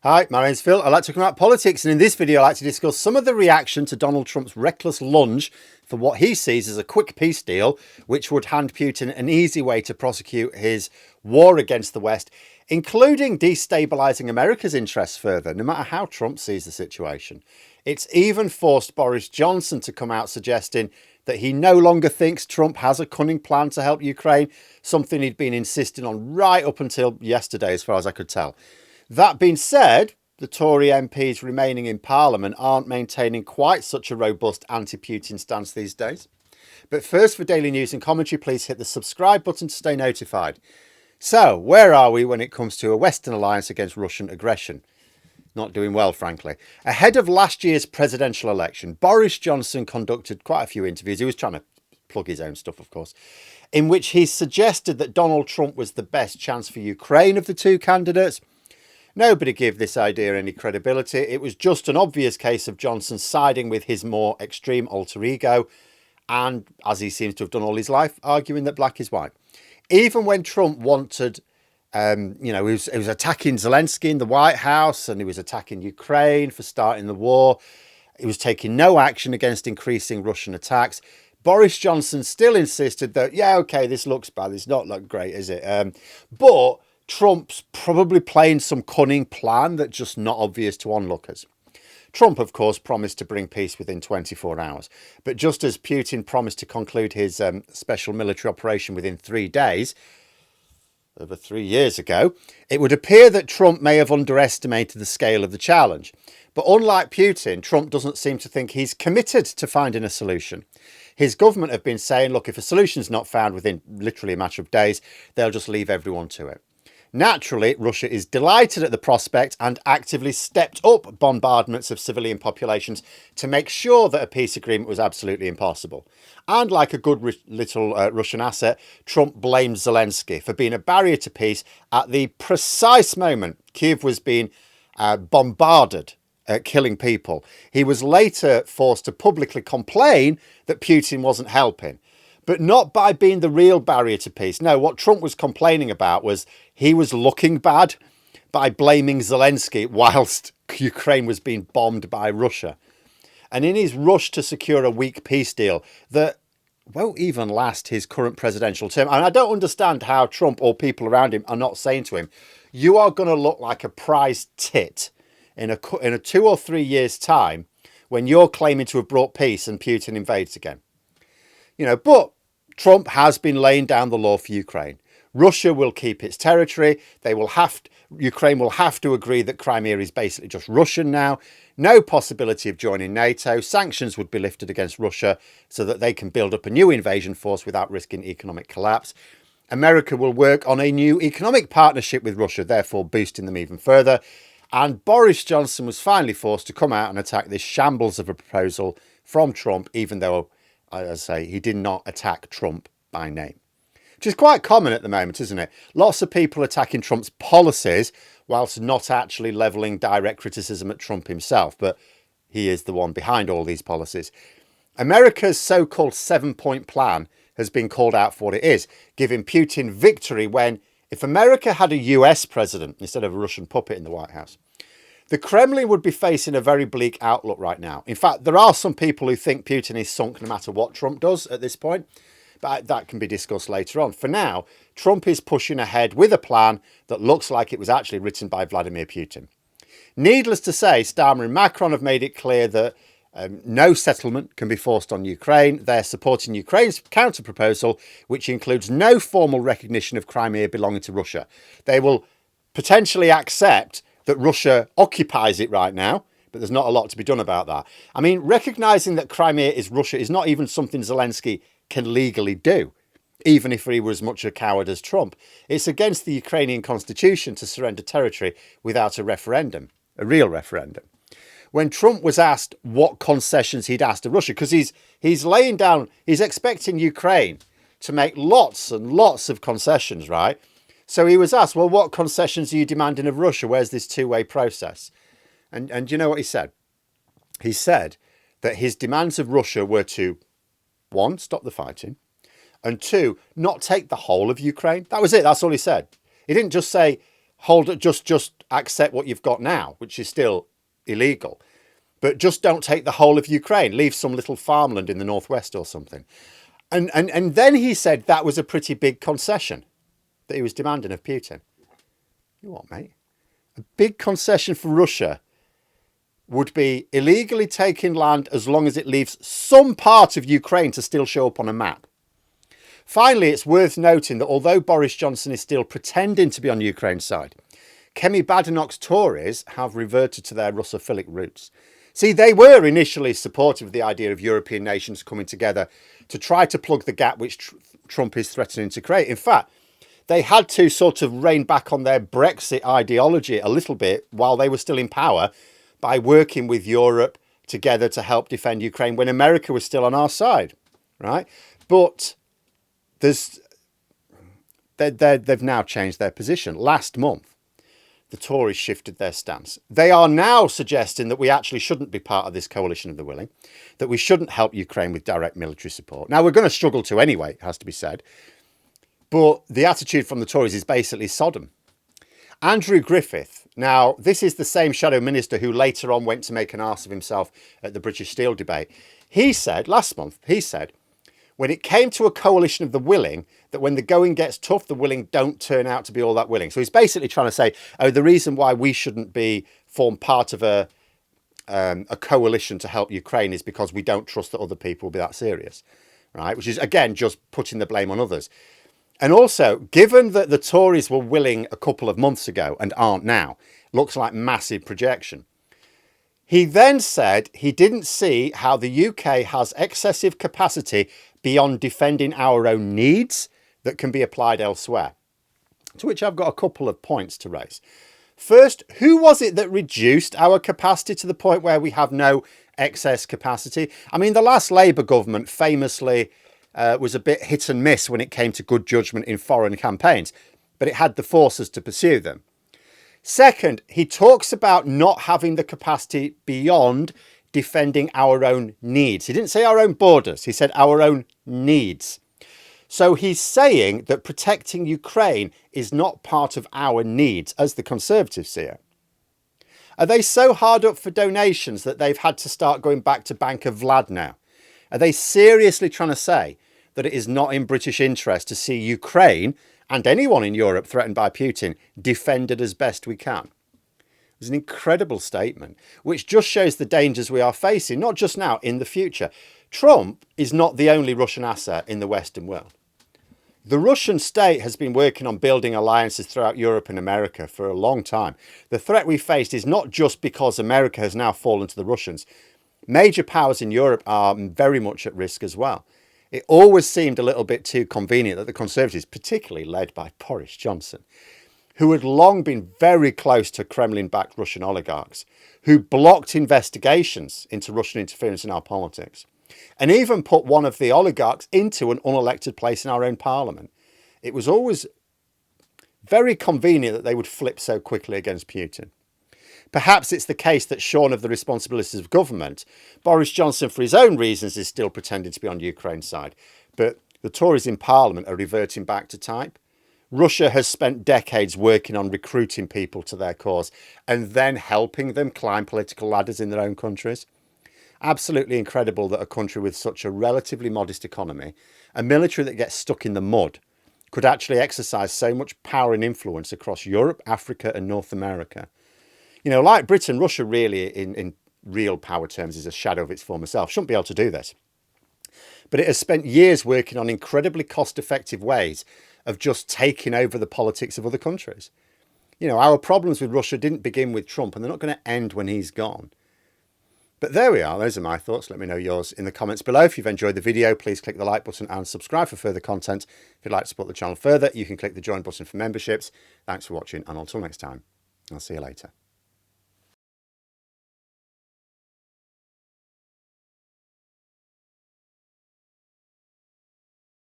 Hi, my name's Phil. I like talking about politics, and in this video, I like to discuss some of the reaction to Donald Trump's reckless lunge for what he sees as a quick peace deal, which would hand Putin an easy way to prosecute his war against the West, including destabilising America's interests further, no matter how Trump sees the situation. It's even forced Boris Johnson to come out suggesting that he no longer thinks Trump has a cunning plan to help Ukraine, something he'd been insisting on right up until yesterday, as far as I could tell. That being said, the Tory MPs remaining in Parliament aren't maintaining quite such a robust anti-Putin stance these days. But first, for daily news and commentary, please hit the subscribe button to stay notified. So, where are we when it comes to a Western alliance against Russian aggression? Not doing well, frankly. Ahead of last year's presidential election, Boris Johnson conducted quite a few interviews. He was trying to plug his own stuff, of course, in which he suggested that Donald Trump was the best chance for Ukraine of the two candidates. Nobody gave this idea any credibility. It was just an obvious case of Johnson siding with his more extreme alter ego and, as he seems to have done all his life, arguing that black is white. Even when Trump wanted, he was attacking Zelensky in the White House and he was attacking Ukraine for starting the war. He was taking no action against increasing Russian attacks. Boris Johnson still insisted that, this looks bad. It's not look great, is it? But Trump's probably playing some cunning plan that's just not obvious to onlookers. Trump, of course, promised to bring peace within 24 hours. But just as Putin promised to conclude his special military operation within 3 days, over 3 years ago, it would appear that Trump may have underestimated the scale of the challenge. But unlike Putin, Trump doesn't seem to think he's committed to finding a solution. His government have been saying, look, if a solution's not found within literally a matter of days, they'll just leave everyone to it. Naturally, Russia is delighted at the prospect and actively stepped up bombardments of civilian populations to make sure that a peace agreement was absolutely impossible. And like a good little Russian asset, Trump blamed Zelensky for being a barrier to peace at the precise moment Kyiv was being bombarded, killing people. He was later forced to publicly complain that Putin wasn't helping, but not by being the real barrier to peace. No, what Trump was complaining about was he was looking bad by blaming Zelensky whilst Ukraine was being bombed by Russia. And in his rush to secure a weak peace deal that won't even last his current presidential term, and I don't understand how Trump or people around him are not saying to him, you are going to look like a prize tit in a 2 or 3 years' time when you're claiming to have brought peace and Putin invades again. But Trump has been laying down the law for Ukraine. Russia will keep its territory. Ukraine will have to agree that Crimea is basically just Russian now. No possibility of joining NATO. Sanctions would be lifted against Russia so that they can build up a new invasion force without risking economic collapse. America will work on a new economic partnership with Russia, therefore boosting them even further. And Boris Johnson was finally forced to come out and attack this shambles of a proposal from Trump, even though, as I say, he did not attack Trump by name, which is quite common at the moment, isn't it? Lots of people attacking Trump's policies whilst not actually levelling direct criticism at Trump himself, but he is the one behind all these policies. America's so-called 7-point plan has been called out for what it is, giving Putin victory when, if America had a US president instead of a Russian puppet in the White House, the Kremlin would be facing a very bleak outlook right now. In fact, there are some people who think Putin is sunk no matter what Trump does at this point, but that can be discussed later on. For now, Trump is pushing ahead with a plan that looks like it was actually written by Vladimir Putin. Needless to say, Starmer and Macron have made it clear that no settlement can be forced on Ukraine. They're supporting Ukraine's counter-proposal, which includes no formal recognition of Crimea belonging to Russia. They will potentially accept that Russia occupies it right now, but there's not a lot to be done about that. I mean, recognising that Crimea is Russia is not even something Zelensky can legally do, even if he were as much a coward as Trump. It's against the Ukrainian constitution to surrender territory without a referendum, a real referendum. When Trump was asked what concessions he'd asked of Russia, because he's expecting Ukraine to make lots and lots of concessions, right? So he was asked, well, what concessions are you demanding of Russia? Where's this two-way process? And you know what he said? He said that his demands of Russia were to, 1, stop the fighting, and 2, not take the whole of Ukraine. That was it. That's all he said. He didn't just say, just accept what you've got now, which is still illegal. But just don't take the whole of Ukraine. Leave some little farmland in the northwest or something. And then he said that was a pretty big concession that he was demanding of Putin. You what, mate? A big concession for Russia would be illegally taking land as long as it leaves some part of Ukraine to still show up on a map. Finally, it's worth noting that although Boris Johnson is still pretending to be on Ukraine's side, Kemi Badenoch's Tories have reverted to their Russophilic roots. See, they were initially supportive of the idea of European nations coming together to try to plug the gap which Trump is threatening to create. In fact, they had to sort of rein back on their Brexit ideology a little bit while they were still in power by working with Europe together to help defend Ukraine when America was still on our side, right? But they've now changed their position. Last month, the Tories shifted their stance. They are now suggesting that we actually shouldn't be part of this coalition of the willing, that we shouldn't help Ukraine with direct military support. Now, we're going to struggle to anyway, it has to be said. But the attitude from the Tories is basically Sodom. Andrew Griffith, now this is the same shadow minister who later on went to make an arse of himself at the British Steel debate. He said, last month, when it came to a coalition of the willing, that when the going gets tough, the willing don't turn out to be all that willing. So he's basically trying to say, oh, the reason why we shouldn't form part of a coalition to help Ukraine is because we don't trust that other people will be that serious, right? Which is, again, just putting the blame on others. And also, given that the Tories were willing a couple of months ago and aren't now, looks like massive projection. He then said he didn't see how the UK has excessive capacity beyond defending our own needs that can be applied elsewhere. To which I've got a couple of points to raise. First, who was it that reduced our capacity to the point where we have no excess capacity? I mean, the last Labour government famously was a bit hit and miss when it came to good judgment in foreign campaigns, but it had the forces to pursue them. Second, he talks about not having the capacity beyond defending our own needs. He didn't say our own borders, he said our own needs. So he's saying that protecting Ukraine is not part of our needs, as the Conservatives see it. Are they so hard up for donations that they've had to start going back to Bank of Vlad now? Are they seriously trying to say that it is not in British interest to see Ukraine and anyone in Europe threatened by Putin defended as best we can? It was an incredible statement, which just shows the dangers we are facing, not just now, in the future. Trump is not the only Russian asset in the Western world. The Russian state has been working on building alliances throughout Europe and America for a long time. The threat we faced is not just because America has now fallen to the Russians. Major powers in Europe are very much at risk as well. It always seemed a little bit too convenient that the Conservatives, particularly led by Boris Johnson, who had long been very close to Kremlin-backed Russian oligarchs, who blocked investigations into Russian interference in our politics, and even put one of the oligarchs into an unelected place in our own parliament. It was always very convenient that they would flip so quickly against Putin. Perhaps it's the case that shorn of the responsibilities of government, Boris Johnson, for his own reasons, is still pretending to be on Ukraine's side. But the Tories in Parliament are reverting back to type. Russia has spent decades working on recruiting people to their cause and then helping them climb political ladders in their own countries. Absolutely incredible that a country with such a relatively modest economy, a military that gets stuck in the mud, could actually exercise so much power and influence across Europe, Africa and North America. You know, like Britain, Russia really, in real power terms, is a shadow of its former self. Shouldn't be able to do this. But it has spent years working on incredibly cost-effective ways of just taking over the politics of other countries. You know, our problems with Russia didn't begin with Trump, and they're not going to end when he's gone. But there we are. Those are my thoughts. Let me know yours in the comments below. If you've enjoyed the video, please click the like button and subscribe for further content. If you'd like to support the channel further, you can click the join button for memberships. Thanks for watching, and until next time, I'll see you later.